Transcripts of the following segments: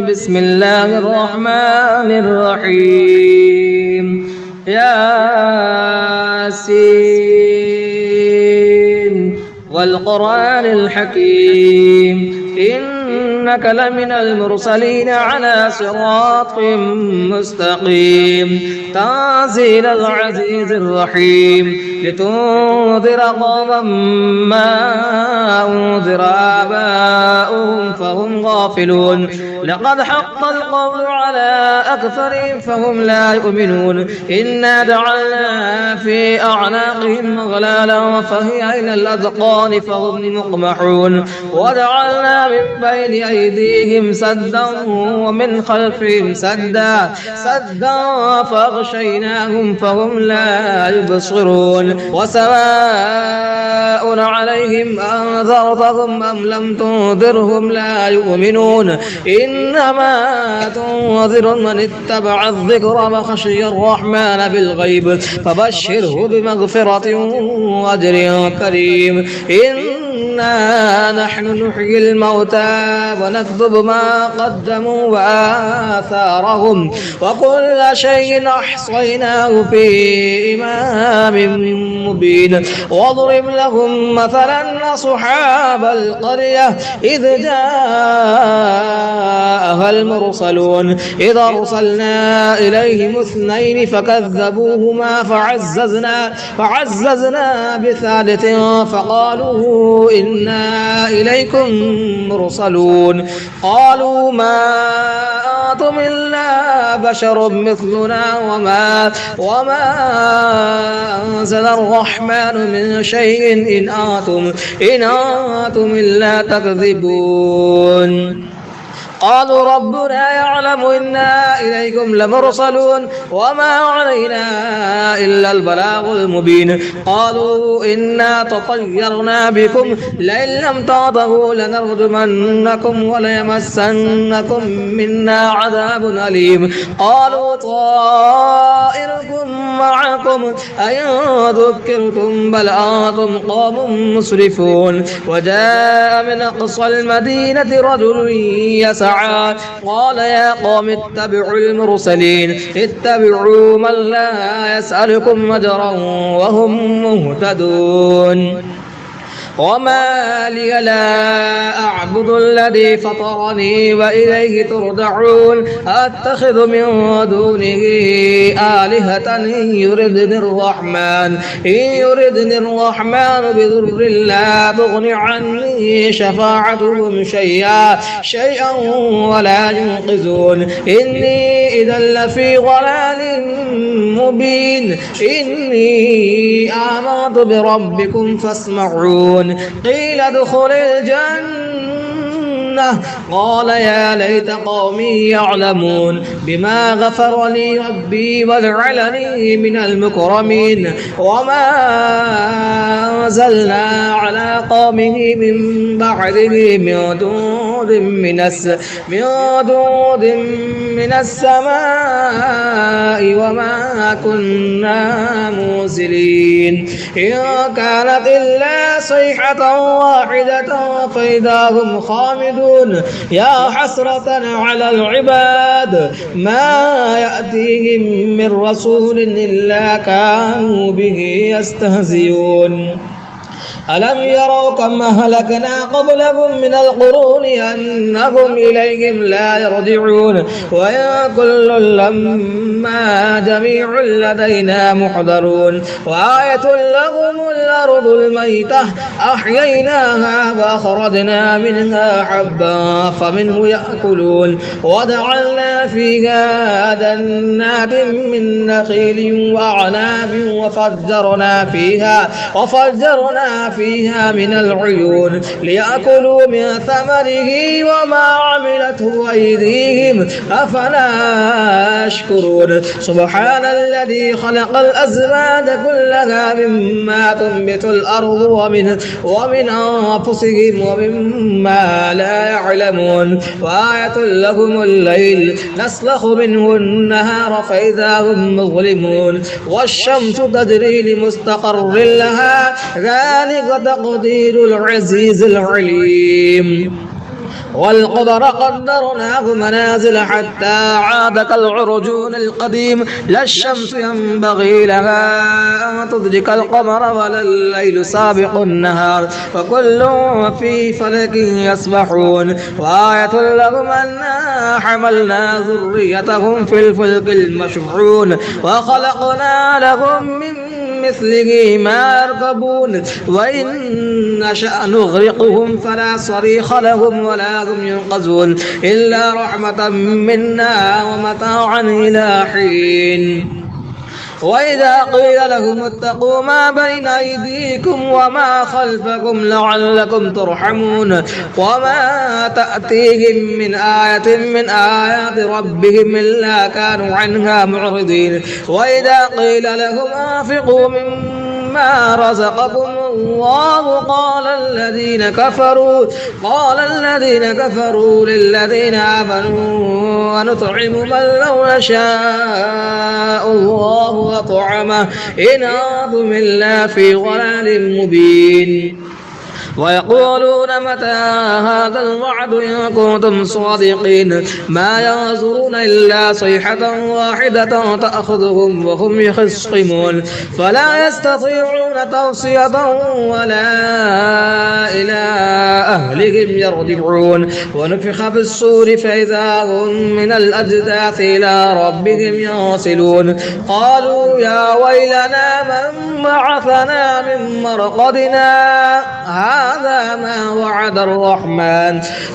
بسم الله الرحمن الرحيم ياسين والقرآن الحكيم إنك لمن المرسلين على صراط مستقيم تنزيل العزيز الرحيم لتنذر قوما ما أنذر آباؤهم فهم غافلون لقد حق القول على أكثرهم فهم لا يؤمنون إنا جعلنا في أعناقهم أغلالا فهي إلى الأذقان فهم مقمحون وجعلنا من بين أيديهم سدا ومن خلفهم سدا فأغشيناهم فهم لا يبصرون وسواء عليهم أنذرتهم أم لم تنذرهم لا يؤمنون إنما تنذر من اتبع الذكر وخشي الرحمن بالغيب فبشره بمغفرة وأجر كريم إنا نحن نحيي الموتى ونكتب ما قدموا وآثارهم وكل شيء أحصيناه في إمام مبين واضرب لهم مثلا أصحاب القرية إذ جاءها المرسلون إذ أرسلنا إليهم اثنين فكذبوهما فعززنا بثالث فقالوا إنا إليكم مرسلون قالوا ما أنتم إلا بشر مثلنا وما أنزل الرحمن من شيء إن أنتم إلا تكذبون قالوا ربنا يعلم إنا إليكم لمرسلون وما علينا إلا البلاغ المبين قالوا إنا تطيرنا بكم لئن لم تنتهوا لنرجمنكم وليمسنكم منا عذاب أليم قالوا طائركم معكم أئن ذكرتم بل أنتم قوم مسرفون وجاء من أقصى المدينة رجل يسعى قال يا قوم اتبعوا المرسلين اتبعوا من لا يسألكم أجرا وهم مهتدون وما لي لا أعبد الذي فطرني وإليه ترجعون أتخذ من دونه آلهة إن يردني الرحمن بضر لا تغن عني شفاعتهم شيئا ولا ينقذون إني إذا لفي ضلال مبين إني آمنت بربكم فاسمعون قيل ادخل الجنة قال يا ليت قومي يعلمون بما غفر لي ربي وجعلني من المكرمين وما أنزلنا على قومه من بعده من دود من السماء وما كنا منزلين إن كانت إلا صيحة واحدة فإذا هم خامدون يا حسرة على العباد ما يأتيهم من رسول إلا كانوا به يستهزئون ألم يروا كم أهلكنا قبلهم من القرون أنهم إليهم لا يرجعون وإن كل لما جميع لدينا محضرون وآية لهم الأرض الميتة أحييناها وأخرجنا منها حبا فمنه يأكلون وجعلنا فيها جنات من نخيل وأعناب وفجرنا فيها من العيون ليأكلوا من ثمره وما عملته أيديهم أفلا يشكرون سبحان الذي خلق الأزواج كلها مما تنبت الأرض ومن أنفسهم ومما لا يعلمون وآية لهم الليل نسلخ منه النهار فإذا هم مظلمون والشمس تجري لمستقر لها ذلك تقدير العزيز العليم والقدر قدرناه منازل حتى عاد كالعرجون القديم لا الشمس ينبغي لها أن تدرك القمر ولا الليل سابق النهار وكل في فلك يسبحون وآية لهم أنا حملنا ذريتهم في الفلك المشحون وخلقنا لهم من مثله ما يركبون وإن نشأ نغرقهم فلا صريخ لهم ولا هم ينقذون إلا رحمة منا ومتاعا إلى حين وإذا قيل لهم اتقوا ما بين أيديكم وما خلفكم لعلكم ترحمون وما تأتيهم من آية من آيات ربهم إلا كانوا عنها معرضين وإذا قيل لهم أنفقوا مما رزقكم الله قال الذين كفروا للذين آمنوا ونطعم من لو نشاء الله وطعمه إن أنتم إلا في ضلال مبين ويقولون متى هذا الوعد إن كنتم صادقين ما ينظرون إلا صيحة واحدة تأخذهم وهم يخصمون فلا يستطيعون توصية ولا إلى أهلهم يرجعون ونفخ في الصور فإذا هم من الأجداث إلى ربهم ينسلون قالوا يا ويلنا من بعثنا من مرقدنا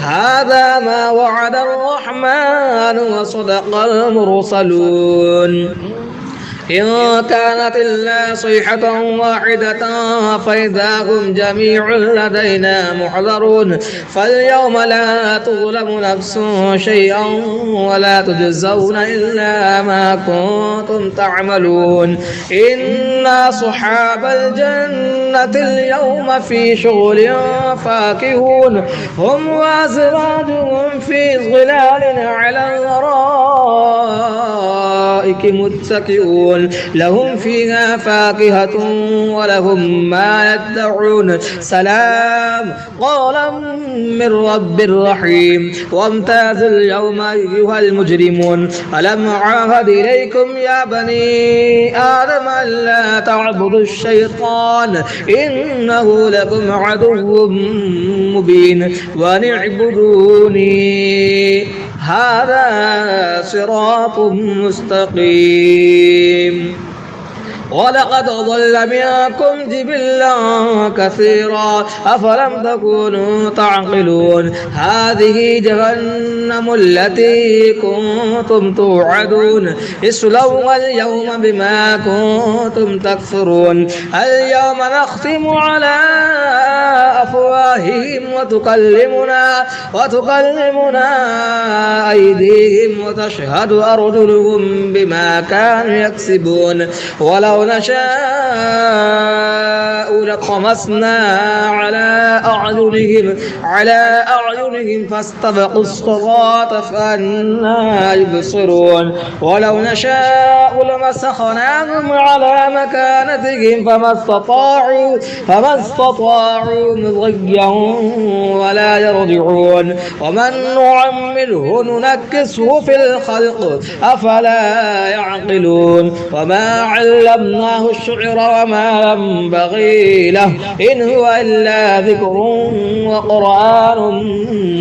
هذا ما وعد الرحمن وصدق المرسلون إن كانت إلا صيحة واحدة فإذا هم جميع لدينا محضرون فاليوم لا تظلم نفس شيئا ولا تجزون إلا ما كنتم تعملون إن أصحاب الجنة اليوم في شغل فاكهون هم وأزواجهم في ظلال على الأرائك متكئون لهم فيها فاكهة ولهم ما يدعون سلام قولا من رب رحيم وامتازوا اليوم أيها المجرمون ألم أعهد إليكم يا بني آدم ألا تعبدوا الشيطان إنه لكم عدو مبين وأن اعبدوني هذا صراط مستقيم ولقد ضل منكم جبلا كثيرا أفلم تكونوا تعقلون هذه جهنم التي كنتم توعدون اصلوها اليوم بما كنتم تكفرون اليوم نختم على أفواههم وتكلمنا أيديهم وتشهد أرجلهم بما كانوا يكسبون ولو نشاء لطمسنا على أعينهم فاستبقوا الصراط فأنى يبصرون ولو نشاء لمسخناهم على مكانتهم فما استطاعوا مضيا ولا يرجعون ومن نعمره ننكسه في الخلق أفلا يعقلون وما علمناه الشعر وما ينبغي له إن هو إلا ذكر وقرآن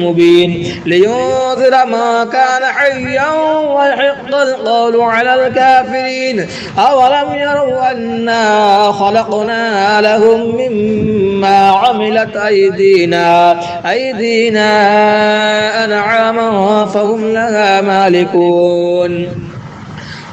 مبين لينذر ما كان حيا ويحق القول على الكافرين أولم يروا أنا خلقنا لهم مما عملت أيدينا أنعاما فهم لها مالكون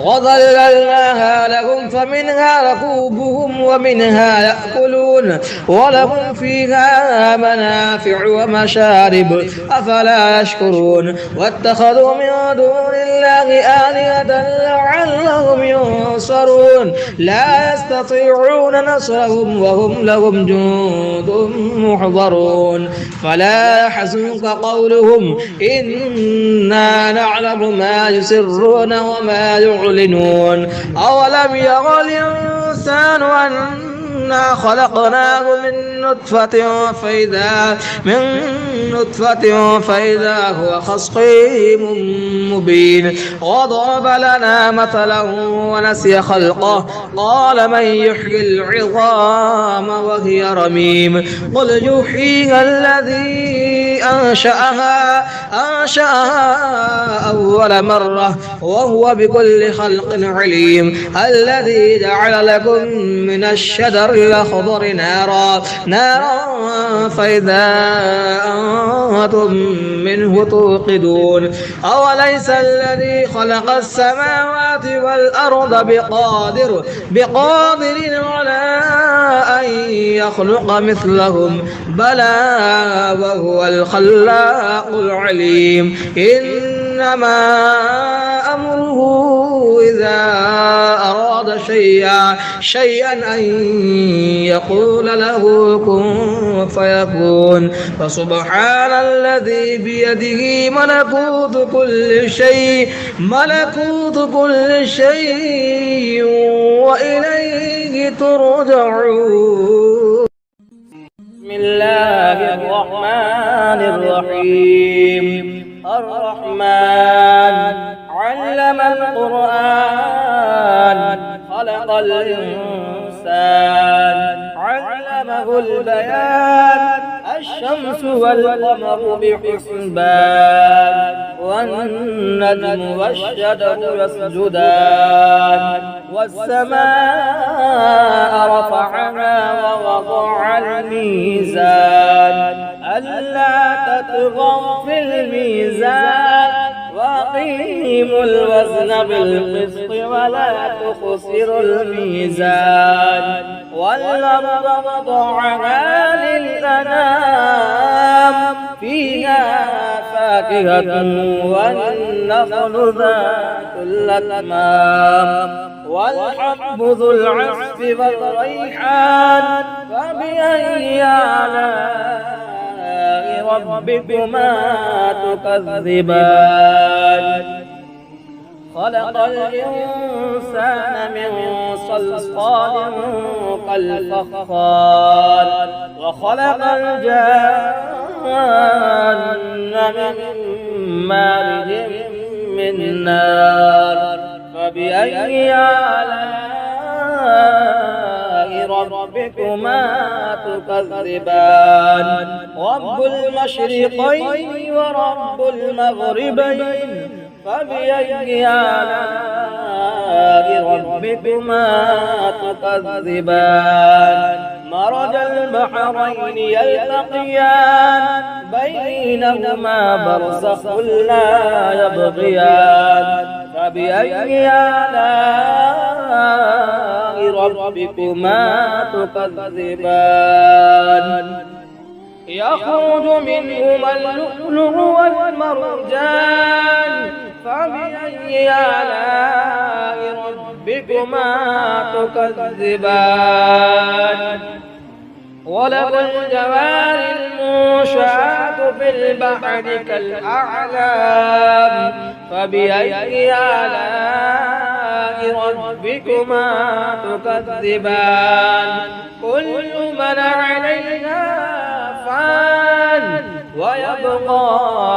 وظللناها لهم فمنها ركوبهم ومنها يأكلون ولهم فيها منافع ومشارب أفلا يشكرون واتخذوا من دون الله آلهة لعلهم ينصرون لا يستطيعون نصرهم وهم لهم جند محضرون فلا يحزنك قولهم إنا نعلم ما يسرون وما يعلنون أولم يرى الإنسان أنا خلقناه من نطفة فإذا هو خصيم مبين وضرب لنا مثلا ونسي خلقه قال من يحيي العظام وهي رميم قل يحييها الذي أنشأها أول مرة وهو بكل خلق عليم الذي جعل لكم من الشجر الأخضر نارا فإذا أنتم منه توقدون أوليس الذي خلق السماوات والأرض بقادر على أن يخلق مثلهم بلى وهو الخلاق العليم إنما أمره إذا أراد شيئا أن يقول له كن فيكون فسبحان الذي بيده ملكوت كل شيء وإليه ترجعون. بسم الله الرحمن الرحيم. الرحمن علم القرآن خلق الإنسان علمه البيان الشمس والقمر بحسبان والنجم والشجر يسجدان والسماء رفعها ووضع الميزان ألا تطغوا في الميزان وأقيموا الوزن بالقسط ولا تخسروا الميزان والأرض وضعها للأنام فيها فاكهة والنخل ذات الأكمام والحب ذو العصف والريحان فبأي آلاء ربكما تكذبان خلق الإنسان من صلصال كالفخار وخلق الجان من مارج من نار فبأي آلاء ربكما تكذبان رب المشرقين ورب المغربين فبأي آلاء ربكما تكذبان مرج البحرين يلتقيان بينهما برزخ لا يبغيان فبأي آلاء ربكما تكذبان يخرج منهما اللؤلؤ والمرجان فبأي آلاء ربكما تكذبان وله الجوار المنشآت في البحر كالأعلام فبأي آلاء ربكما تكذبان كل من عليها فان ويبقى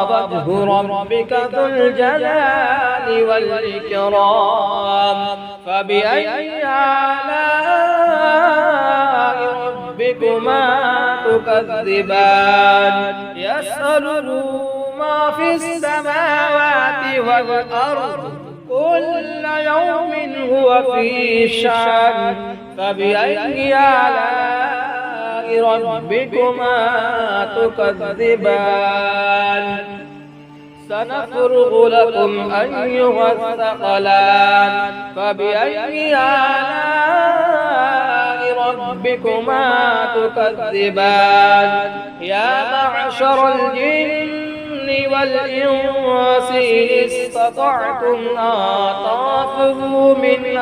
وجه ربك ذو الجلال والإكرام فبأي آلاء ربكما تكذبان يسأله ما في السماوات والأرض كل يوم هو في شأن فبأي آلاء ربكما تكذبان سنفرغ لكم أيها الثقلان فبأي آلاء ربكما تكذبان يا معشر الجن والإنس إن استطعتم أن تنفذوا من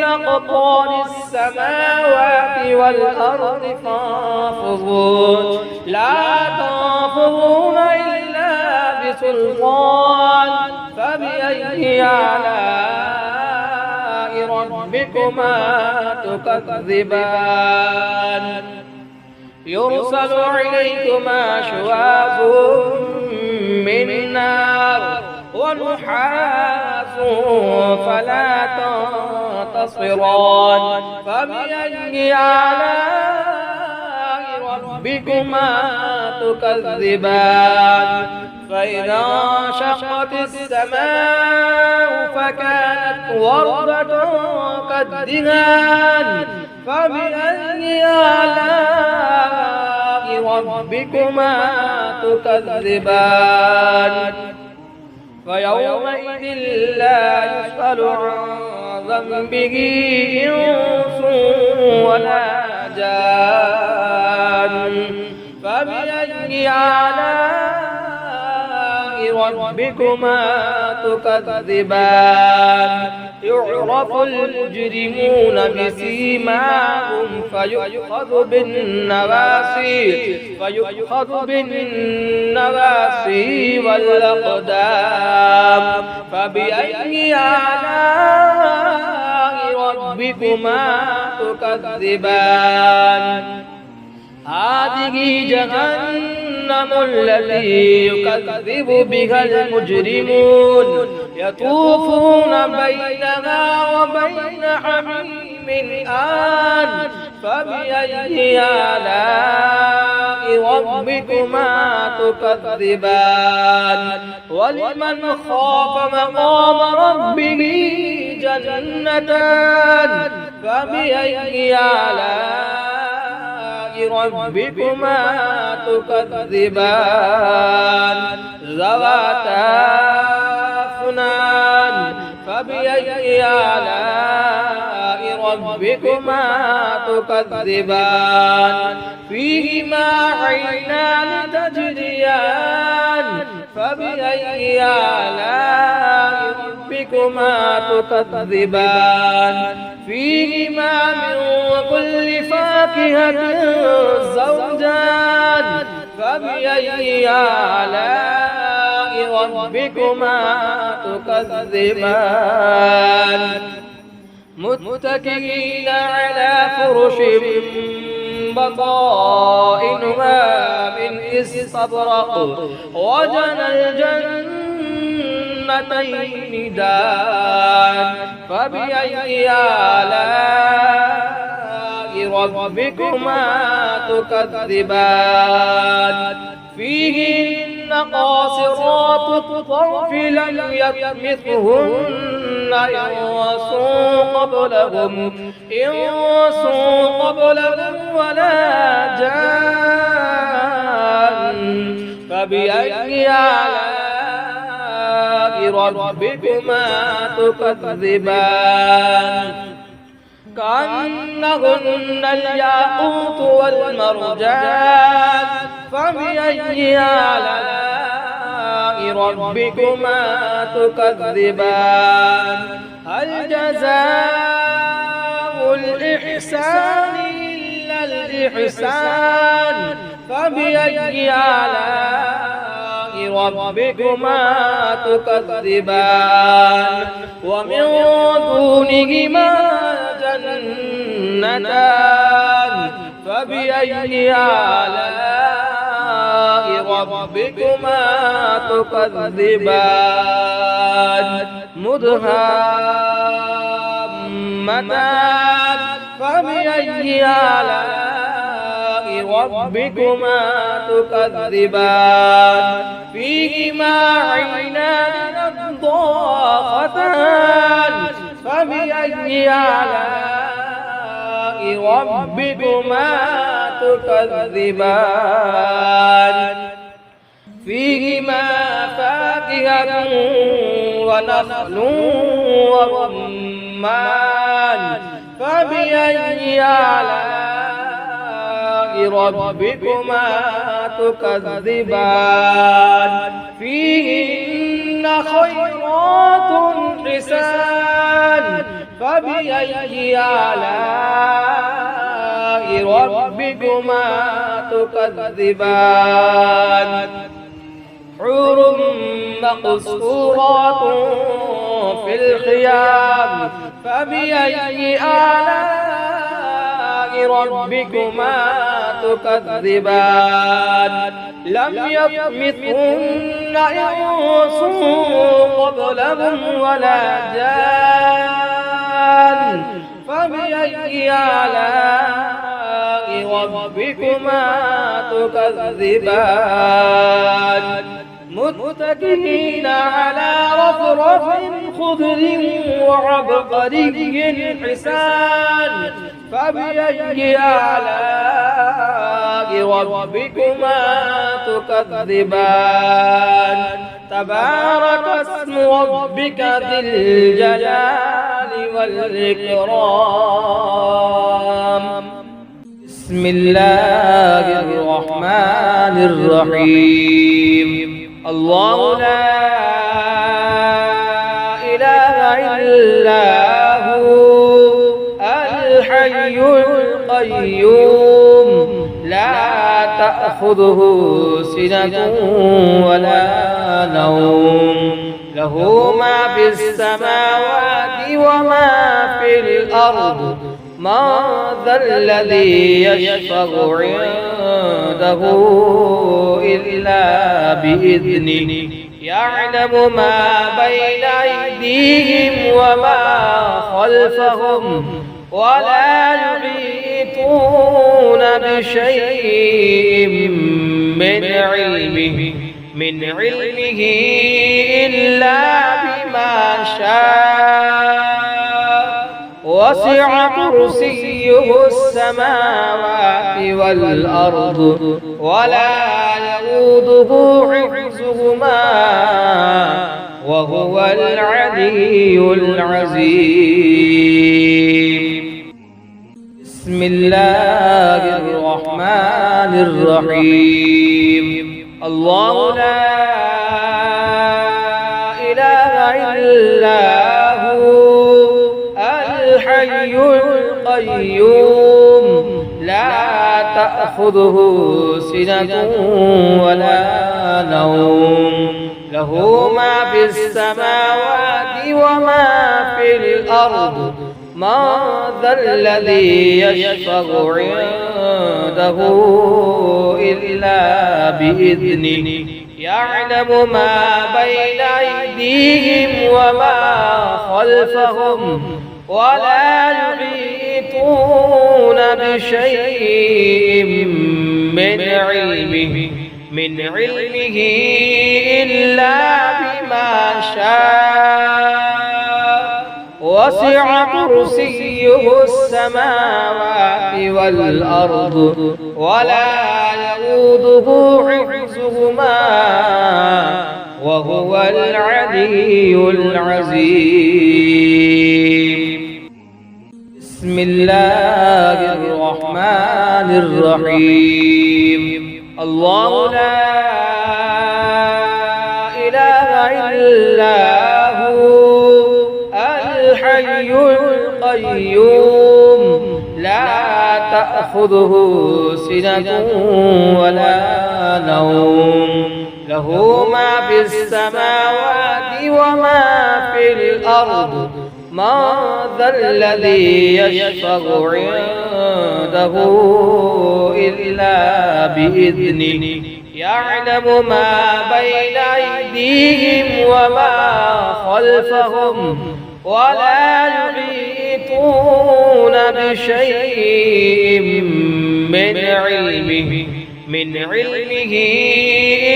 أقطار السماوات والأرض فانفذوا لا تنفذون إلا بسلطان فبأي آلاء ربكما تكذبان يرسل عليكما شواظ من نار ونحاس فلا تنتصران فبأي آلاء ربكما تكذبان فإذا انشقت السماء فكانت وردة كالدهان فبأي آلاء ربكما تكذبان فيومئذ لا يسأل عن ذنبه إنس ولا جان فبأي آلاء ربكما تكذبان يعرف المجرمون بسيماهم فيؤخذ بالنواسي والأقدام فبأي آلاء ربكما تكذبان هذه جهنم التي يكذب بها المجرمون يطوفون بينها وبين حميم آن فبأي آلاء ربكما تكذبان ولمن خاف مقام ربه جنتان فبأي آلاء ربكما تكذبان ذواتا أفنان فبأي آلاء ربكما تكذبان فيهما عينان تجريان فبأي آلاء ربكما تكذبان فيهما من كل فاكهة زوجان فبأي آلاء ربكما تكذبان متكئين على فرش بطائنها من استبرق وجنى الجنتين دان فبأي آلاء ربكما تكذبان فيهن قاصرات الطرف لم يطمثهن إنس قبلهم ولا جان فبأي آلاء ربكما تكذبان كأنهن الياقوت والمرجان فبأي آلاء ربكما تكذبان هل جزاء الإحسان إلا الإحسان فبأي آلاء ربكما تكذبان ومن دونهما جنتان فبأي آلاء ربكما تكذبان مدهامتان فبأي آلاء ربكما تكذبان فيهما عينان نضاختان فبأي آلاء ربكما تكذبان فيهما فاكهة ونخل ورمان فبأي آلاء ربكما تكذبان فيهن خيرات حسان فبأي آلاء ربكما تكذبان حور مقصورات في الخيام فبأي آلاء ربكما تكذبان لم يطمثهن إنس قبلهم ولا جان فبأي آلاء ربكما تكذبان متكئين على رفرف خضر وعبقري حسان فبأي آلاء ربكما تكذبان تبارك اسم ربك ذي الجلال والإكرام بسم الله الرحمن الرحيم الله لا إله إلا هو الحي القيوم لا تأخذه سنة ولا نوم له ما في السماوات وما في الأرض ما ذا الذي يشفع عنده إلا بإذنه يعلم ما بين أيديهم وما خلفهم ولا يحيطون بشيء من علمه إلا بما شاء وسع كرسيه السماوات والأرض ولا يؤوده حفظهما وهو العلي العظيم بسم الله الرحمن الرحيم الله لا إله إلا هو الحي القيوم لا تأخذه سنة ولا نوم له ما في السماوات وما في الأرض ما ذا الذي يشفع عنده إلا بإذنه يعلم ما بين أيديهم وما خلفهم ولا يحيطون بشيء من علمه إلا بما شاء وسع كرسيه السماوات والأرض ولا يؤوده حفظهما وهو العلي العظيم بسم الله الرحمن الرحيم الله لا إله إلا هو الحي القيوم لا تأخذه سنة ولا نوم له ما في السماوات وما في الأرض ما ذا الذي يشفع عنده إلا بإذنه يعلم ما بين أيديهم وما خلفهم ولا يحيطون بشيء من علمه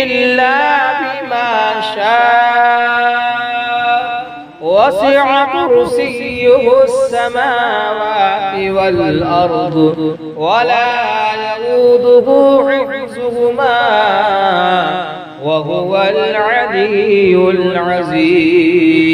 إلا بما شاء وسع كرسيه السماوات والأرض ولا يؤوده حفظهما وهو العلي العظيم